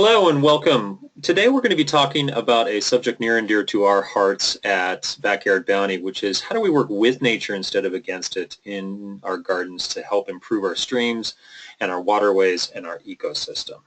Hello and welcome. Today we're going to be talking about a subject near and dear to our hearts at Backyard Bounty, which is how do we work with nature instead of against it in our gardens to help improve our streams and our waterways and our ecosystem.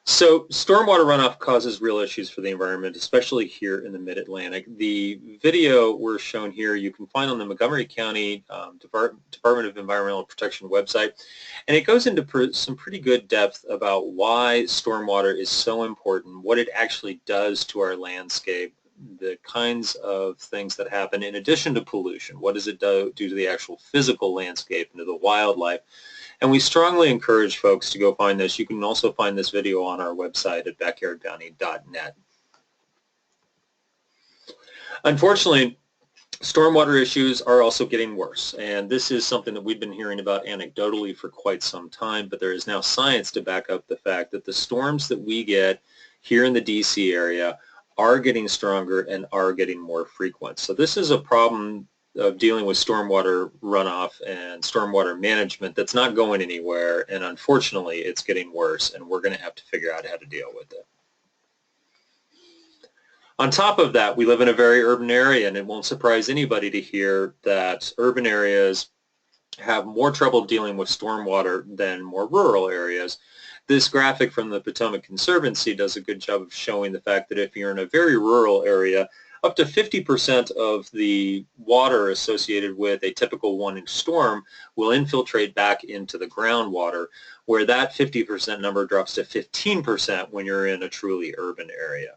So stormwater runoff causes real issues for the environment, especially here in the Mid-Atlantic. The video we're shown here you can find on the Montgomery County Department of Environmental Protection website, and it goes into some pretty good depth about why stormwater is so important, what it actually does to our landscape, the kinds of things that happen in addition to pollution. What does it do to the actual physical landscape and to the wildlife? And we strongly encourage folks to go find this. You can also find this video on our website at backyardbounty.net. Unfortunately, stormwater issues are also getting worse, and this is something that we've been hearing about anecdotally for quite some time, but there is now science to back up the fact that the storms that we get here in the DC area are getting stronger and are getting more frequent. So this is a problem of dealing with stormwater runoff and stormwater management that's not going anywhere, and unfortunately it's getting worse, and we're going to have to figure out how to deal with it. On top of that, we live in a very urban area, and it won't surprise anybody to hear that urban areas have more trouble dealing with stormwater than more rural areas. This graphic from the Potomac Conservancy does a good job of showing the fact that if you're in a very rural area, up to 50% of the water associated with a typical 1-inch storm will infiltrate back into the groundwater, where that 50% number drops to 15% when you're in a truly urban area.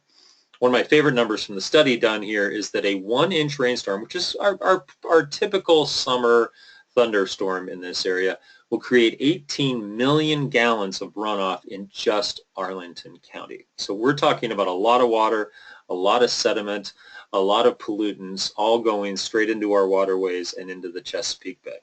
One of my favorite numbers from the study done here is that a 1-inch rainstorm, which is our typical summer thunderstorm in this area, will create 18 million gallons of runoff in just Arlington County. So we're talking about a lot of water, a lot of sediment, a lot of pollutants all going straight into our waterways and into the Chesapeake Bay.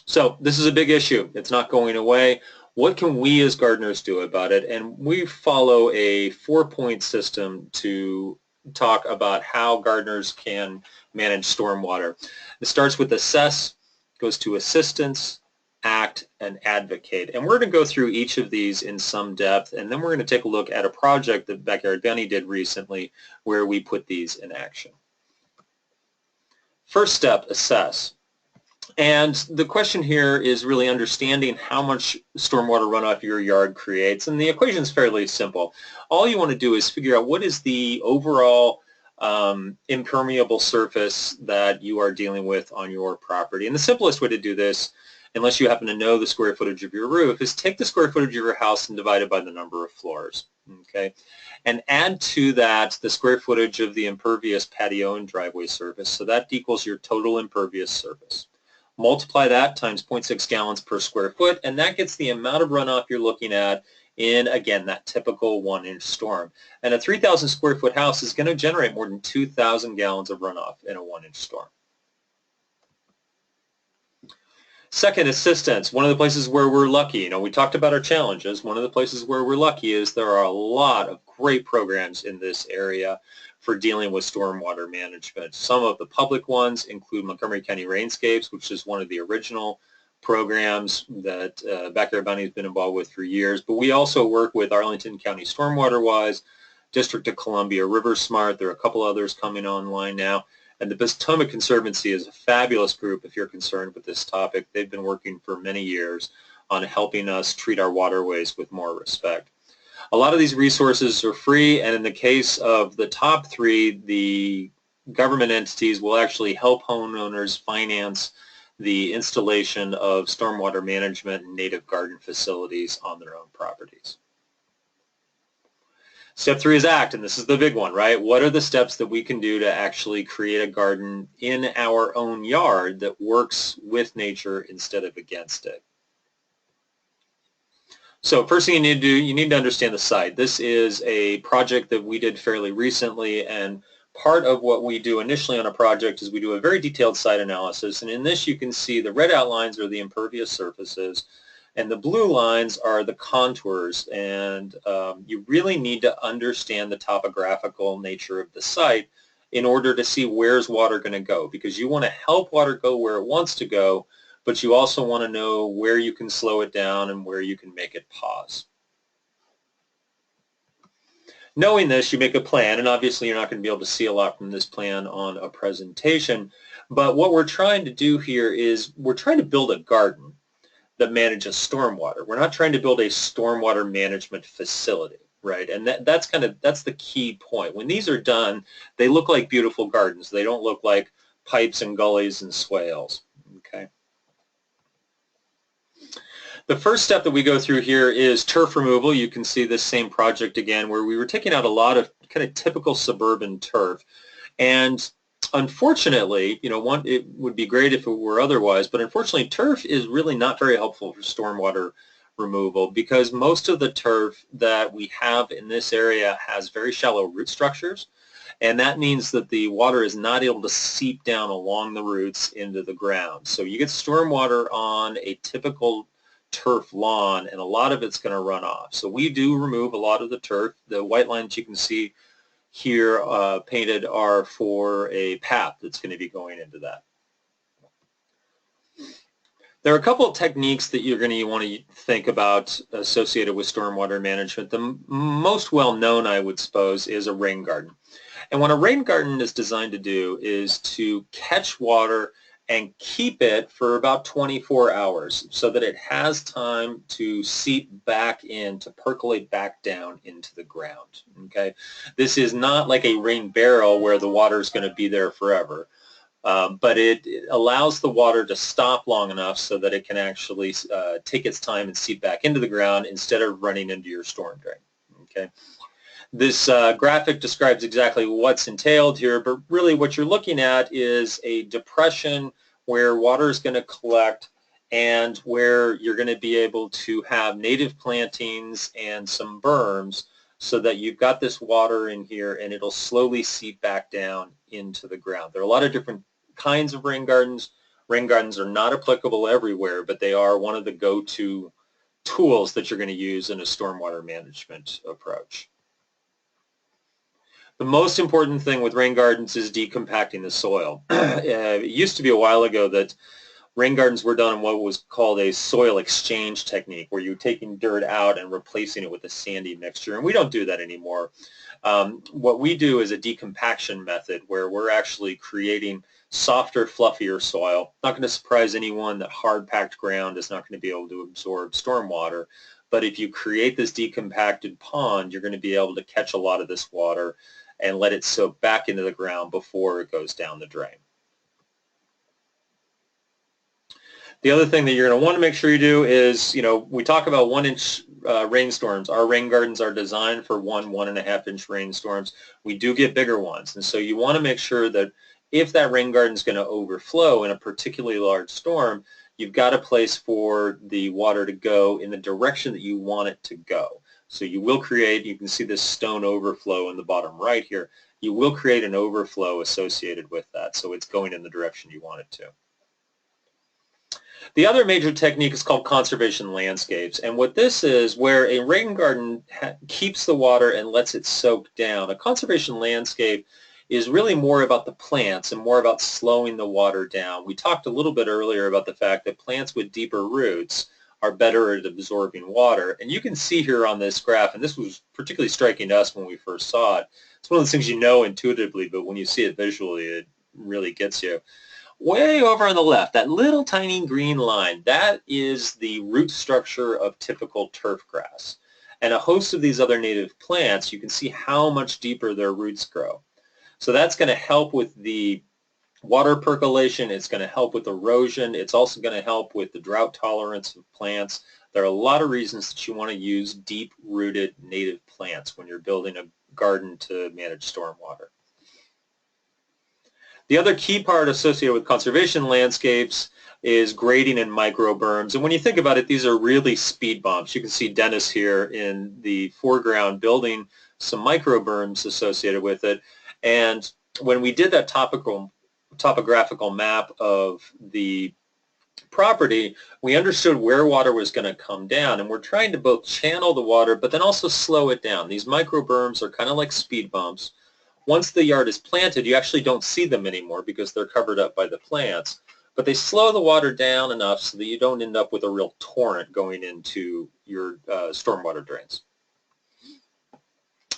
So this is a big issue. It's not going away. What can we as gardeners do about it? And we follow a 4-point system to talk about how gardeners can manage stormwater. It starts with assess, goes to assistance, act, and advocate. And we're going to go through each of these in some depth, and then we're going to take a look at a project that Backyard Bounty did recently where we put these in action. First step, assess. And the question here is really understanding how much stormwater runoff your yard creates, and the equation is fairly simple. All you want to do is figure out what is the overall impermeable surface that you are dealing with on your property. And the simplest way to do this, unless you happen to know the square footage of your roof, is take the square footage of your house and divide it by the number of floors, okay? And add to that the square footage of the impervious patio and driveway surface, so that equals your total impervious surface. Multiply that times 0.6 gallons per square foot, and that gets the amount of runoff you're looking at in, again, that typical 1-inch storm. And a 3,000 square foot house is going to generate more than 2,000 gallons of runoff in a 1-inch storm. Second, assistance. One of the places where we're lucky, we talked about our challenges. One of the places where we're lucky is there are a lot of great programs in this area for dealing with stormwater management. Some of the public ones include Montgomery County Rainscapes, which is one of the original programs that Backyard Bounty has been involved with for years. But we also work with Arlington County Stormwater Wise, District of Columbia River Smart. There are a couple others coming online now. And the Potomac Conservancy is a fabulous group if you're concerned with this topic. They've been working for many years on helping us treat our waterways with more respect. A lot of these resources are free, and in the case of the top 3, the government entities will actually help homeowners finance the installation of stormwater management and native garden facilities on their own properties. Step 3 is act, and this is the big one, right? What are the steps that we can do to actually create a garden in our own yard that works with nature instead of against it? So first thing you need to do, you need to understand the site. This is a project that we did fairly recently, and part of what we do initially on a project is we do a very detailed site analysis, and in this you can see the red outlines are the impervious surfaces, and the blue lines are the contours, and you really need to understand the topographical nature of the site in order to see where's water going to go, because you want to help water go where it wants to go, but you also want to know where you can slow it down and where you can make it pause. Knowing this, you make a plan, and obviously you're not going to be able to see a lot from this plan on a presentation, but what we're trying to do here is we're trying to build a garden that manages stormwater. We're not trying to build a stormwater management facility, right? And that's the key point. When these are done, they look like beautiful gardens. They don't look like pipes and gullies and swales, okay? The first step that we go through here is turf removal. You can see this same project again where we were taking out a lot of kind of typical suburban turf. And unfortunately, it would be great if it were otherwise, but unfortunately turf is really not very helpful for stormwater removal because most of the turf that we have in this area has very shallow root structures, and that means that the water is not able to seep down along the roots into the ground. So you get stormwater on a typical turf lawn, and a lot of it's going to run off. So we do remove a lot of the turf. The white lines you can see here painted are for a path that's going to be going into that. There are a couple of techniques that you're going to want to think about associated with stormwater management. The most well-known, I would suppose, is a rain garden. And what a rain garden is designed to do is to catch water and keep it for about 24 hours so that it has time to seep back in, to percolate back down into the ground, okay? This is not like a rain barrel where the water is going to be there forever, but it allows the water to stop long enough so that it can actually take its time and seep back into the ground instead of running into your storm drain, okay? This graphic describes exactly what's entailed here, but really what you're looking at is a depression where water is going to collect and where you're going to be able to have native plantings and some berms so that you've got this water in here and it'll slowly seep back down into the ground. There are a lot of different kinds of rain gardens. Rain gardens are not applicable everywhere, but they are one of the go-to tools that you're going to use in a stormwater management approach. The most important thing with rain gardens is decompacting the soil. It used to be a while ago that rain gardens were done in what was called a soil exchange technique, where you're taking dirt out and replacing it with a sandy mixture, and we don't do that anymore. What we do is a decompaction method where we're actually creating softer, fluffier soil. Not going to surprise anyone that hard-packed ground is not going to be able to absorb stormwater, but if you create this decompacted pond, you're going to be able to catch a lot of this water and let it soak back into the ground before it goes down the drain. The other thing that you're going to want to make sure you do is, we talk about 1-inch rainstorms. Our rain gardens are designed for 1.5-inch rainstorms. We do get bigger ones, and so you want to make sure that if that rain garden is going to overflow in a particularly large storm, you've got a place for the water to go in the direction that you want it to go. So you will create, you can see this stone overflow in the bottom right here, you will create an overflow associated with that, so it's going in the direction you want it to. The other major technique is called conservation landscapes, and what this is, where a rain garden keeps the water and lets it soak down, a conservation landscape is really more about the plants and more about slowing the water down. We talked a little bit earlier about the fact that plants with deeper roots are better at absorbing water. And you can see here on this graph, and this was particularly striking to us when we first saw it. It's one of those things you know intuitively, but when you see it visually, it really gets you. Way over on the left, that little tiny green line, that is the root structure of typical turf grass. And a host of these other native plants, you can see how much deeper their roots grow. So that's going to help with the water percolation, it's going to help with erosion, it's also going to help with the drought tolerance of plants. There are a lot of reasons that you want to use deep-rooted native plants when you're building a garden to manage stormwater. The other key part associated with conservation landscapes is grading and microberms. And when you think about it, these are really speed bumps. You can see Dennis here in the foreground building some microberms associated with it. And when we did that topographical map of the property, we understood where water was going to come down, and we're trying to both channel the water but then also slow it down. These microberms are kind of like speed bumps. Once the yard is planted, you actually don't see them anymore because they're covered up by the plants. but they slow the water down enough so that you don't end up with a real torrent going into your stormwater drains.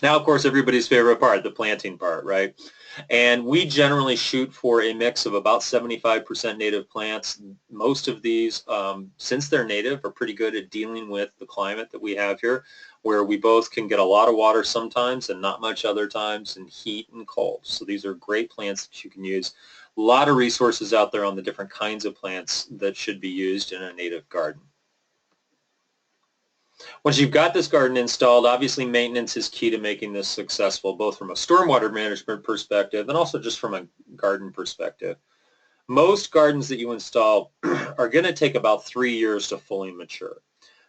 Now, of course, everybody's favorite part, the planting part, right? And we generally shoot for a mix of about 75% native plants. Most of these, since they're native, are pretty good at dealing with the climate that we have here, where we both can get a lot of water sometimes and not much other times, and heat and cold. So these are great plants that you can use. A lot of resources out there on the different kinds of plants that should be used in a native garden. Once you've got this garden installed, obviously maintenance is key to making this successful, both from a stormwater management perspective and also just from a garden perspective. Most gardens that you install are going to take about 3 years to fully mature.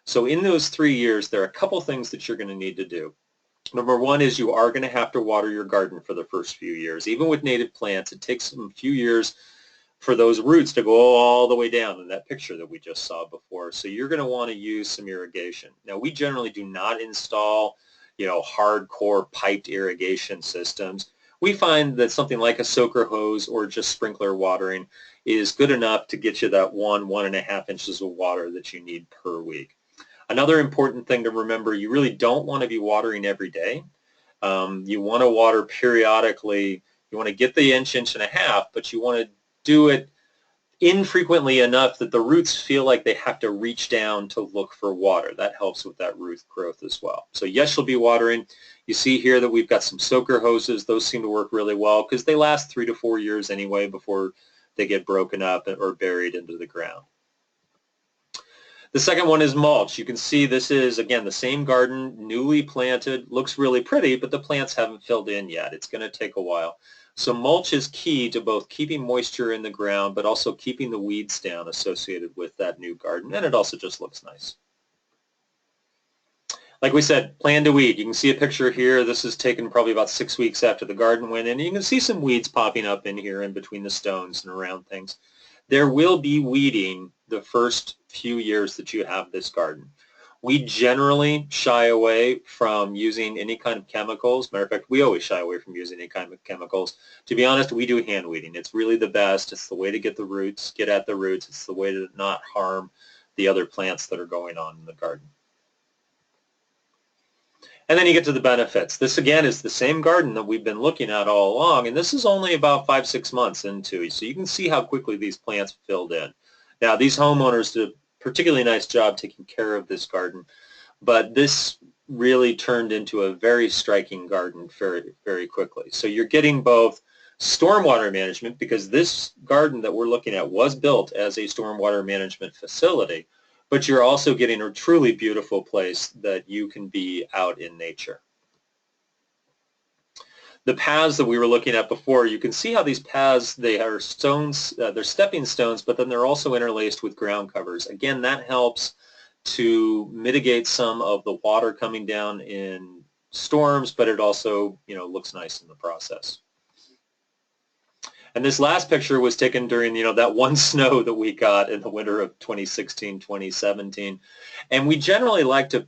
So in those 3 years, there are a couple things that you're going to need to do. Number one is you are going to have to water your garden for the first few years. Even with native plants, it takes a few years for those roots to go all the way down in that picture that we just saw before. So you're going to want to use some irrigation. Now, we generally do not install, hardcore piped irrigation systems. We find that something like a soaker hose or just sprinkler watering is good enough to get you that 1.5 inches of water that you need per week. Another important thing to remember, you really don't want to be watering every day. You want to water periodically. You want to get the inch and a half, but you want to do it infrequently enough that the roots feel like they have to reach down to look for water. That helps with that root growth as well. So yes, you'll be watering. You see here that we've got some soaker hoses. Those seem to work really well because they last 3 to 4 years anyway before they get broken up or buried into the ground. The second one is mulch. You can see this is, again, the same garden, newly planted, looks really pretty, but the plants haven't filled in yet. It's going to take a while. So mulch is key to both keeping moisture in the ground, but also keeping the weeds down associated with that new garden, and it also just looks nice. Like we said, plan to weed. You can see a picture here. This is taken probably about 6 weeks after the garden went in. You can see some weeds popping up in here in between the stones and around things. There will be weeding the first few years that you have this garden. We generally shy away from using any kind of chemicals. Matter of fact, we always shy away from using any kind of chemicals. To be honest, we do hand weeding. It's really the best. It's the way to get the roots, get at the roots. It's the way to not harm the other plants that are going on in the garden. And then you get to the benefits. This, again, is the same garden that we've been looking at all along, and this is only about 5-6 months into it. So you can see how quickly these plants filled in. Now, these homeowners did a particularly nice job taking care of this garden, but this really turned into a very striking garden very, very quickly. So you're getting both stormwater management, because this garden that we're looking at was built as a stormwater management facility, but you're also getting a truly beautiful place that you can be out in nature. The paths that we were looking at before, you can see how these paths, they are stones, they're stepping stones, but then they're also interlaced with ground covers. Again, that helps to mitigate some of the water coming down in storms, but it also, looks nice in the process. And this last picture was taken during, that one snow that we got in the winter of 2016, 2017. And we generally like to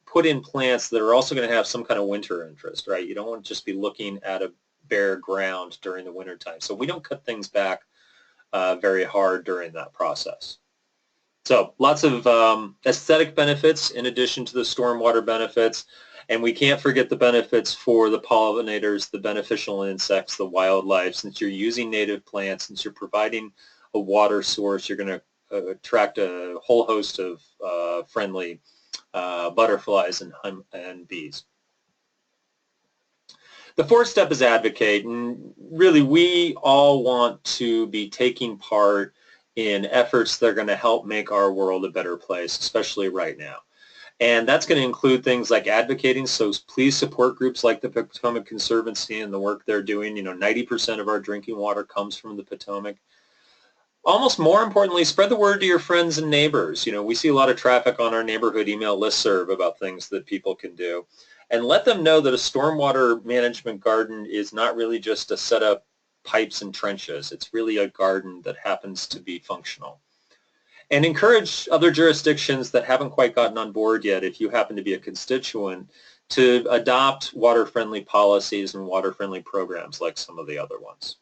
put in plants that are also going to have some kind of winter interest, right? You don't want to just be looking at a bare ground during the winter time. So we don't cut things back very hard during that process. So lots of aesthetic benefits in addition to the stormwater benefits. And we can't forget the benefits for the pollinators, the beneficial insects, the wildlife. Since you're using native plants, since you're providing a water source, you're going to attract a whole host of friendly butterflies and bees. The fourth step is advocate. And really, we all want to be taking part in efforts that are going to help make our world a better place, especially right now. And that's going to include things like advocating, so please support groups like the Potomac Conservancy and the work they're doing. 90% of our drinking water comes from the Potomac. Almost more importantly, spread the word to your friends and neighbors. We see a lot of traffic on our neighborhood email listserv about things that people can do. And let them know that a stormwater management garden is not really just a set of pipes and trenches. It's really a garden that happens to be functional. And encourage other jurisdictions that haven't quite gotten on board yet, if you happen to be a constituent, to adopt water-friendly policies and water-friendly programs like some of the other ones.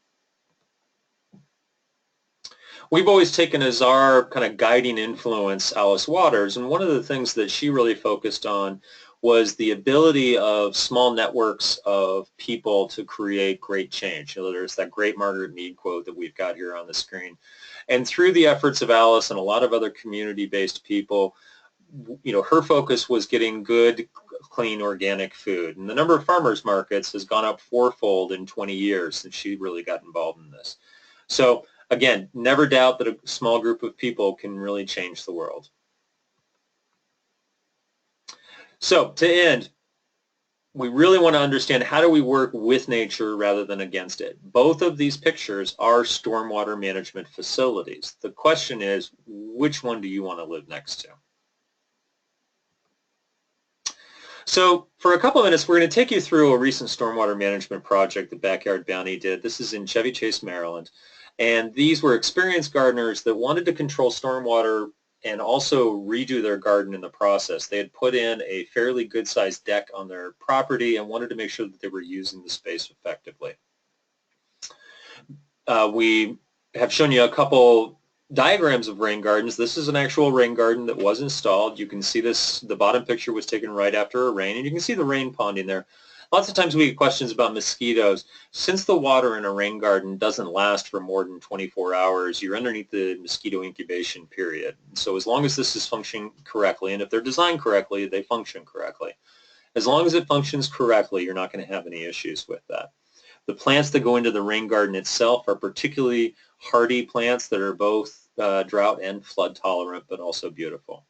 We've always taken as our kind of guiding influence Alice Waters, and one of the things that she really focused on was the ability of small networks of people to create great change. You know, there's that great Margaret Mead quote that we've got here on the screen. And through the efforts of Alice and a lot of other community-based people, you know, her focus was getting good, clean, organic food. And the number of farmers markets has gone up fourfold in 20 years since she really got involved in this. So again, never doubt that a small group of people can really change the world. So to end, we really want to understand how do we work with nature rather than against it. Both of these pictures are stormwater management facilities. The question is, which one do you want to live next to? So for a couple of minutes, we're going to take you through a recent stormwater management project that Backyard Bounty did. This is in Chevy Chase, Maryland. And these were experienced gardeners that wanted to control stormwater and also redo their garden in the process. They had put in a fairly good-sized deck on their property and wanted to make sure that they were using the space effectively. We have shown you a couple diagrams of rain gardens. This is an actual rain garden that was installed. You can see this, the bottom picture was taken right after a rain, and you can see the rain ponding there. Lots of times we get questions about mosquitoes. Since the water in a rain garden doesn't last for more than 24 hours, you're underneath the mosquito incubation period. So as long as this is functioning correctly, and if they're designed correctly, they function correctly. As long as it functions correctly, you're not going to have any issues with that. The plants that go into the rain garden itself are particularly hardy plants that are both drought and flood tolerant, but also beautiful.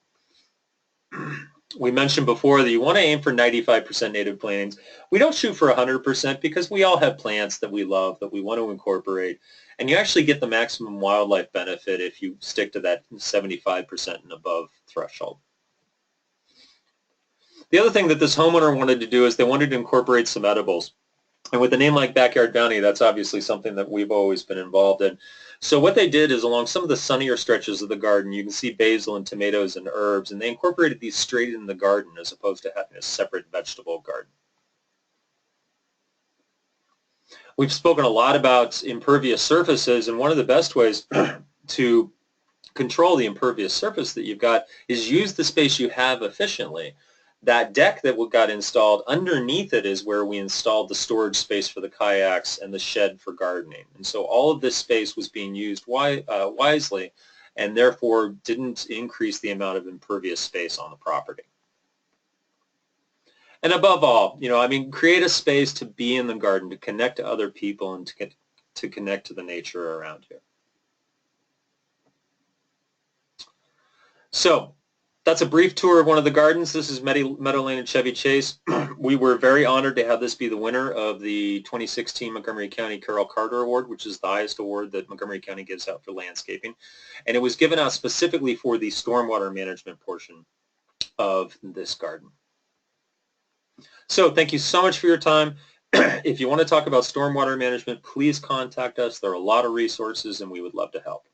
We mentioned before that you want to aim for 95% native plantings. We don't shoot for 100% because we all have plants that we love that we want to incorporate, and you actually get the maximum wildlife benefit if you stick to that 75% and above threshold. The other thing that this homeowner wanted to do is they wanted to incorporate some edibles. And with a name like Backyard Bounty, that's obviously something that we've always been involved in. So what they did is along some of the sunnier stretches of the garden, you can see basil and tomatoes and herbs, and they incorporated these straight in the garden as opposed to having a separate vegetable garden. We've spoken a lot about impervious surfaces, and one of the best ways to control the impervious surface that you've got is use the space you have efficiently. That deck that got installed, underneath it is where we installed the storage space for the kayaks and the shed for gardening. And so all of this space was being used wisely and therefore didn't increase the amount of impervious space on the property. And above all, you know, I mean, create a space to be in the garden, to connect to other people and to connect to the nature around you. So that's a brief tour of one of the gardens. This is Meadow Lane and Chevy Chase. We were very honored to have this be the winner of the 2016 Montgomery County Carol Carter Award, which is the highest award that Montgomery County gives out for landscaping. And it was given out specifically for the stormwater management portion of this garden. So thank you so much for your time. If you want to talk about stormwater management, please contact us. There are a lot of resources and we would love to help.